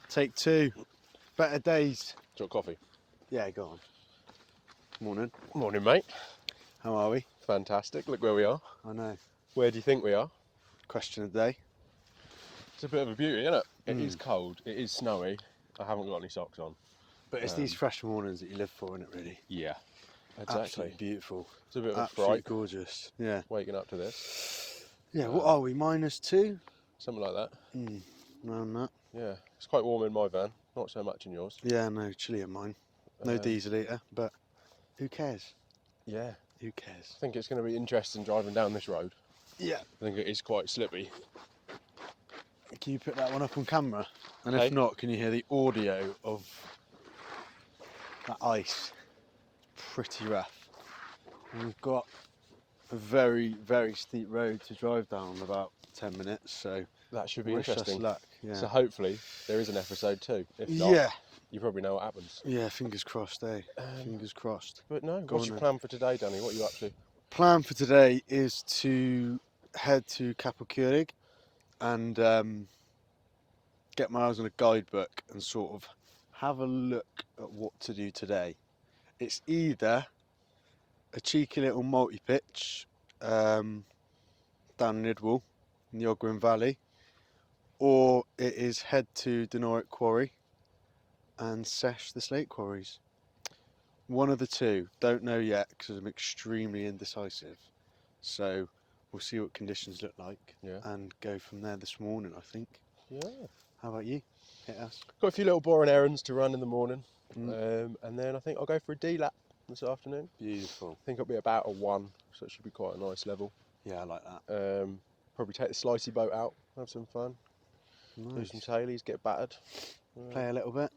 Take two. Better days. Do you want coffee? Yeah, go on. Morning. Morning, mate. How are we? Fantastic. Look where we are. I know. Where do you think we are? Question of the day. It's a bit of a beauty, isn't it? It is cold. It is snowy. I haven't got any socks on. But it's these fresh mornings that you live for, isn't it, really? Yeah, exactly. Absolutely beautiful. It's a bit of a Absolutely fright gorgeous. Yeah. waking up to this. Yeah, what are we? -2? Something like that. Around that. Yeah, it's quite warm in my van. Not so much in yours. Yeah, no, chilly in mine. No diesel eater, but who cares? Yeah. Who cares? I think it's going to be interesting driving down this road. Yeah. I think it is quite slippy. Can you put that one up on camera? And Hey? if not, can you hear the audio of that ice? Pretty rough. And we've got a very, very steep road to drive down in about 10 minutes, so That should be wish us interesting. luck. Yeah. So hopefully there is an episode 2. If not, Yeah. you probably know what happens. Yeah, fingers crossed, eh? Fingers crossed. But no, Go what's on your then. plan for today, Danny? What are you up to? Plan for today is to head to Capelcurig and get my eyes on a guidebook and sort of have a look at what to do today. It's either a cheeky little multi-pitch down in Idwell in the Ogren Valley, or it is head to Denoric Quarry and sesh the slate quarries. One of the two. Don't know yet because I'm extremely indecisive. So we'll see what conditions look like and go from there this morning, I think. Yeah. How about you? Hit us. Got a few little boring errands to run in the morning. And then I think I'll go for a D-lap this afternoon. Beautiful. I think it'll be about a 1, so it should be quite a nice level. Yeah, I like that. Probably take the slicey boat out, have some fun. Do Nice. some tailies, get battered. Play a little bit.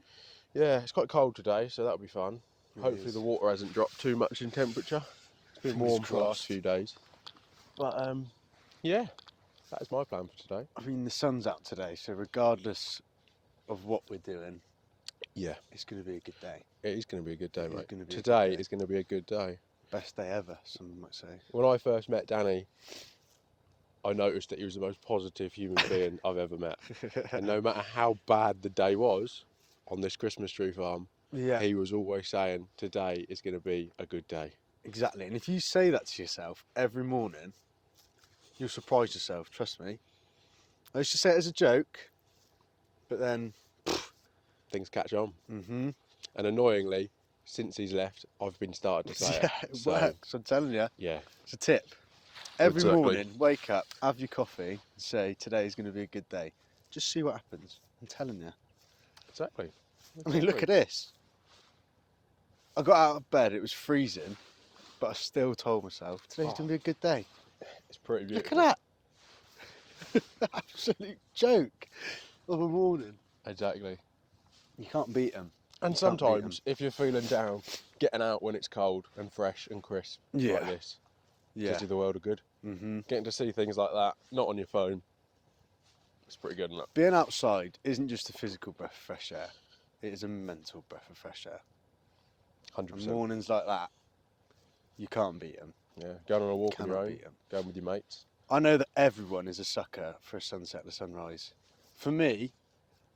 Yeah, it's quite cold today, so that'll be fun. It Hopefully is. the water hasn't dropped too much in temperature. It's been Fingers warm for the last crossed. few days. But yeah, that is my plan for today. I mean, the sun's out today, so regardless of what we're doing, Yeah, it's going to be a good day. it is going to be a good day, It is mate. gonna be a good Today day. is going to be a good day. Best day ever, some might say. When I first met Danny, I noticed that he was the most positive human being I've ever met. And no matter how bad the day was on this Christmas tree farm, Yeah, he was always saying, today is going to be a good day. exactly. And if you say that to yourself every morning, you'll surprise yourself, trust me. I used to say it as a joke, but then... Things catch on. Mm-hmm. And annoyingly, since he's left, I've been starting to say Yeah, it. it works, I'm telling you. Yeah, It's a tip. Every Exactly. morning, wake up, have your coffee, and say, today's going to be a good day. Just see what happens. I'm telling you. exactly. I mean, look at this. I got out of bed, it was freezing, but I still told myself, today's going to be a good day. It's pretty Look beautiful. at that. Absolute joke of a morning. Exactly. You can't beat them. And You can't beat 'em. sometimes, if you're feeling down, getting out when it's cold and fresh and crisp Yeah. like this Yeah. does you the world of good. Mm-hmm. Getting to see things like that, not on your phone, it's pretty good, isn't it? Being outside isn't just a physical breath of fresh air. It is a mental breath of fresh air. 100%. And mornings like that, you can't beat them. Yeah, going on a walk on your Cannot own, beat 'em. going with your mates. I know that everyone is a sucker for a sunset and a sunrise. For me,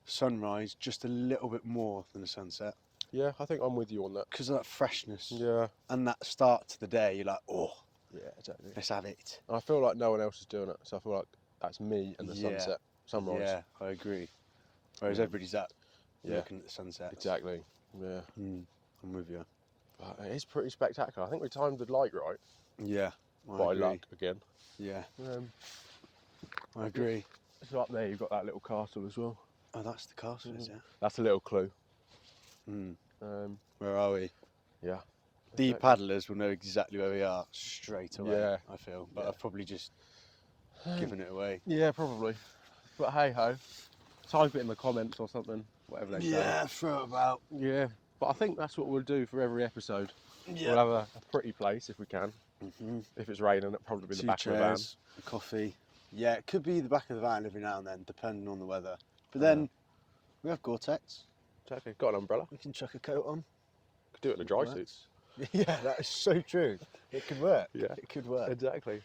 sunrise just a little bit more than a sunset Yeah, I think I'm with you on that. because of that freshness Yeah, and that start to the day. You're like, oh, yeah, exactly. let's have it. I feel like no one else is doing it, so I feel like that's me and the Yeah. sunset, sunrise. Yeah, I agree. Whereas Yeah. everybody's up Yeah. looking at the sunset. Exactly. Yeah, I'm with you. but it is pretty spectacular. I think we timed the light right Yeah, by agree. luck again. Yeah, Um, I agree. so up there you've got that little castle as well. Oh, that's the castle, is it? That's a little clue. Mm. Um, Where are we? yeah. The Exactly. paddlers will know exactly where we are straight away, Yeah. I feel. But Yeah. I've probably just given it away. Yeah, probably. But hey ho, type it in the comments or something, whatever they say. throw about. Yeah. But I think that's what we'll do for every episode. Yeah. We'll have a pretty place if we can. Mm-hmm. If it's raining, it'll probably be the Two back chairs, a coffee. Yeah, it could be the back of the van every now and then, depending on the weather. But then we have Gore-Tex. of the van. Exactly. Got an umbrella. We can chuck a coat on. Could do it in a dry Works. suit. Yeah, that is so true. It could work. Yeah. It could work. Exactly.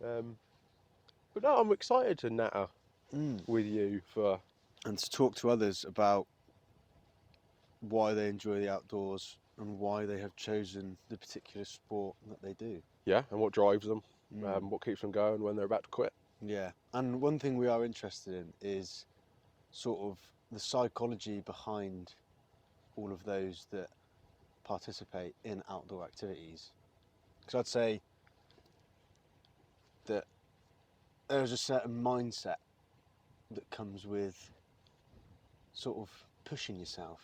But no, I'm excited to natter Mm. with you for and to talk to others about why they enjoy the outdoors and why they have chosen the particular sport that they do. Yeah, and what drives them, Mm. what keeps them going when they're about to quit. Yeah, and one thing we are interested in is sort of the psychology behind all of those that participate in outdoor activities. Because I'd say that there's a certain mindset that comes with sort of pushing yourself,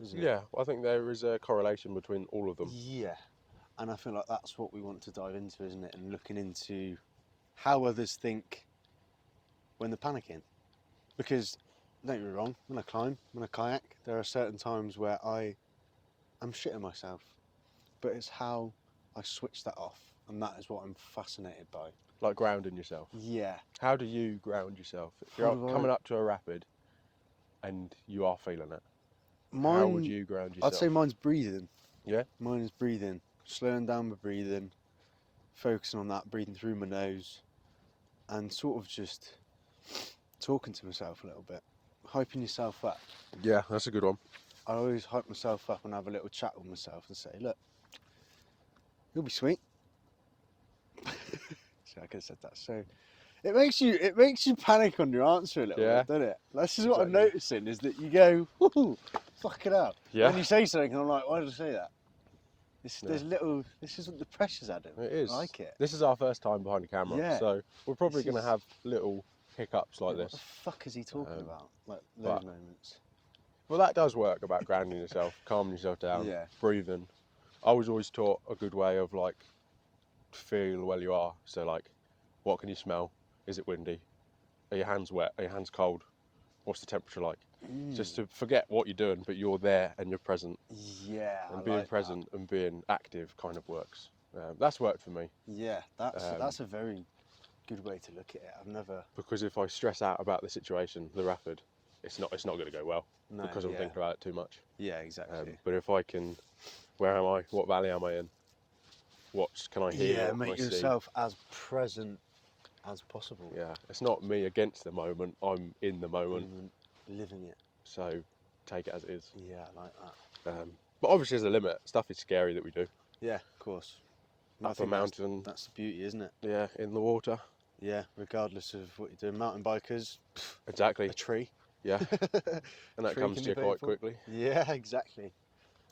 isn't it? Yeah, I think there is a correlation between all of them. Yeah, and I feel like that's what we want to dive into, isn't it? And looking into how others think when they're panicking. Because, don't get me wrong, when I climb, when I kayak, there are certain times where I'm shitting myself. But it's how I switch that off, and that is what I'm fascinated by. Like grounding yourself. Yeah. How do you ground yourself? If How you're do I- coming up to a rapid and you are feeling it, Mine, how would you ground yourself? I'd say mine's breathing. Yeah? Mine is breathing. Slowing down my breathing, focusing on that, breathing through my nose, and sort of just talking to myself a little bit. Hyping yourself up. Yeah, that's a good one. I always hype myself up and have a little chat with myself and say, look, you'll be sweet. See, I could have said that. So it makes you panic on your answer a little Yeah. bit, doesn't it? This is what I'm Exactly. noticing, is that you go, woohoo, fuck it up. Yeah. And you say something and I'm like, why did I say that? Yeah. This isn't the pressure's added. It is. I like it. This is our first time behind the camera, Yeah. so we're probably This going to is- have little hiccups like What this. the fuck is he talking about? Like those but- moments. Well, that does work about grounding yourself, calming yourself down, Yeah. breathing. I was always taught a good way of like feel where you are. So like, what can you smell? Is it windy? Are your hands wet? Are your hands cold? What's the temperature like? Just to forget what you're doing, but you're there and you're present. Yeah. And I being like present and being active kind of works. That's worked for me, That. Yeah, that's a very good way to look at it. I've never. because if I stress out about the situation, the rapid, it's not going to go well No, because I'm yeah. thinking about it too much. Yeah, exactly. But if I can, where am I? What valley am I in? What can I hear? Yeah, What make can I see? yourself as present as possible. Yeah, it's not me against the moment. I'm in the moment. Living it. So take it as it is. Yeah, I like that. But obviously, there's a limit. Stuff is scary that we do. Yeah, of course. And I Up a think mountain. That's the beauty, isn't it? Yeah, in the water. Yeah, regardless of what you're doing. Mountain bikers, Exactly. a tree. Yeah. And that Tree comes can to be you quite painful. quickly. Yeah, exactly.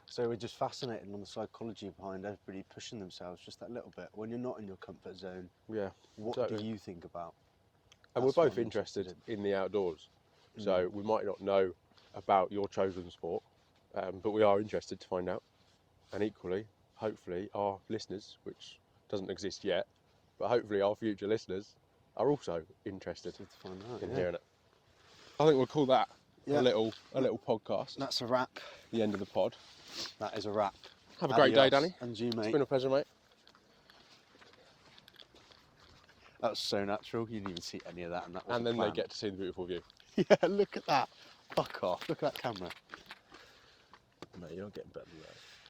So we're just fascinated on the psychology behind everybody pushing themselves just that little bit. When you're not in your comfort zone, Yeah. what Totally. do you think about? And we're That's what both I'm interested interested in the outdoors. So we might not know about your chosen sport, but we are interested to find out. And equally, hopefully, our listeners, which doesn't exist yet, but hopefully our future listeners are also interested To find out, in yeah. hearing it. I think we'll call that Yeah. a little podcast. That's a wrap. The end of the pod. That is a wrap. Have a great day, Adios. Danny. And you, It's mate. been a pleasure, mate. That was so natural. You didn't even see any of that, and that was And then they get to see the beautiful view. Yeah, look at that. Fuck off. Look at that camera. Mate, you're not getting better than that.